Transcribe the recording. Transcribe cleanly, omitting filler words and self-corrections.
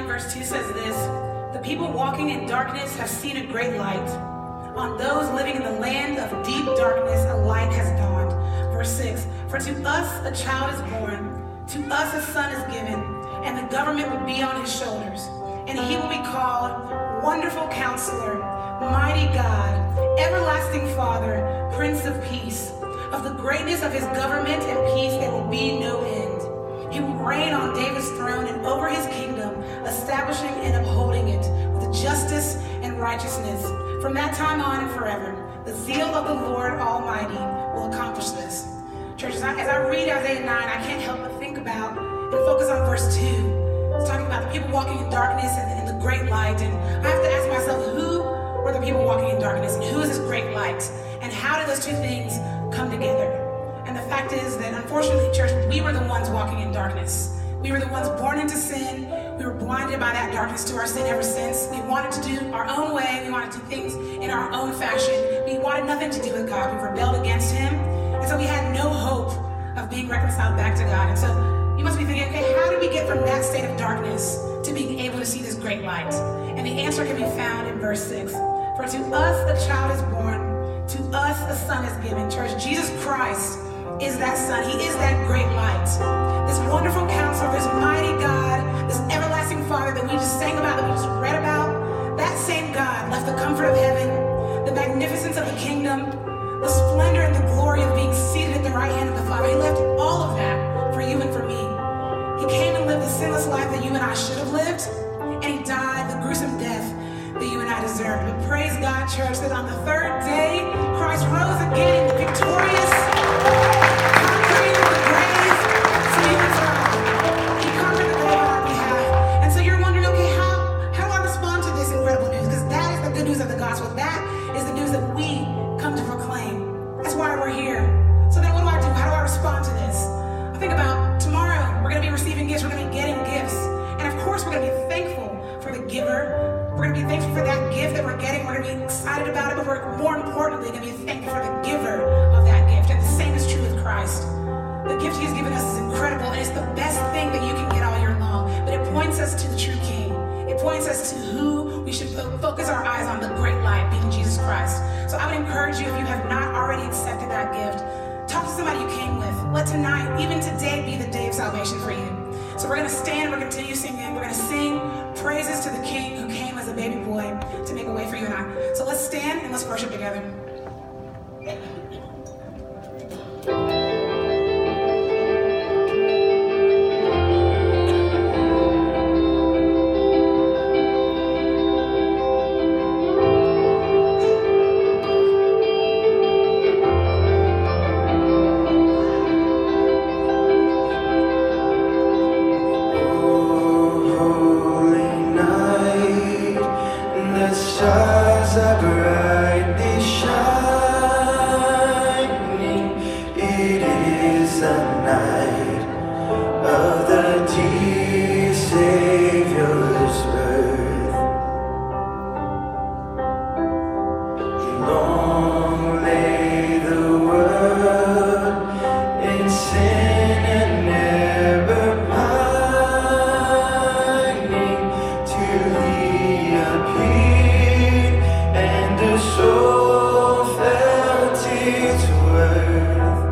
9, verse 2 says this: "The people walking in darkness have seen a great light. On those living in the land of deep darkness, a light has dawned." Verse 6, "For to us a child is born, to us a son is given, and the government will be on his shoulders. And he will be called Wonderful Counselor, Mighty God, Everlasting Father, Prince of Peace. Of the greatness of his government and peace there will be no end. He will reign on David's throne and over his kingdom, establishing and upholding it with justice and righteousness from that time on and forever. The zeal of the Lord Almighty will accomplish this." Church, as I read Isaiah 9, I can't help but think about and focus on verse 2. It's talking about the people walking in darkness and the great light. And I have to ask myself, who were the people walking in darkness and who is this great light? And how did those two things come together? And the fact is that, unfortunately, church, we were the ones walking in darkness. We were the ones born into sin. We were blinded by that darkness to our sin ever since. We wanted to do our own way. We wanted to do things in our own fashion. We wanted nothing to do with God. We rebelled against him. And so we had no hope of being reconciled back to God. And so you must be thinking, okay, how did we get from that state of darkness to being able to see this great light? And the answer can be found in verse 6. "For to us a child is born, to us a son is given." Church, Jesus Christ is that son. He is that great light. This wonderful counselor, this mighty God, this everlasting Father that we just sang about, that we just read about, that same God left the comfort of heaven, the magnificence of the kingdom, the splendor and the glory of being seated at the right hand of the Father. He left all of that for you and for me. He came and lived the sinless life that you and I should have lived, and he died the gruesome death that you and I deserved. But praise God, church, that on the third day, Christ rose again, victorious, conquering the grave, so you and I. He conquered the grave on our behalf. And so you're wondering, okay, how do I respond to this incredible news? Because that is the good news of the gospel. That is the news that we come to proclaim. That's why we're here. So then what do I do? How do I respond to this? I think about tomorrow, we're going to be receiving gifts. We're going to be getting gifts. And of course, we're going to be thankful for the giver. We're going to be thankful for that gift that we're getting. We're going to be excited about it, but we're more importantly going to be thankful for the giver of that gift. And the same is true with Christ. The gift he's given us is incredible, and it's the best thing that you can get all year long. But it points us to the true King. It points us to who we should focus our eyes on, the great light, being Jesus Christ. So I would encourage you, if you have not already accepted that gift, talk to somebody you came with. Let tonight, even today, be the day of salvation for you. So we're going to stand, we're going to continue singing, we're going to sing praises to the King who came as a baby boy to make a way for you and I. So let's stand and let's worship together. Stars are brightly shining. It is the night of the dear Savior's birth. Long lay the world in sin and never pining till he appeared. And the soul felt its worth.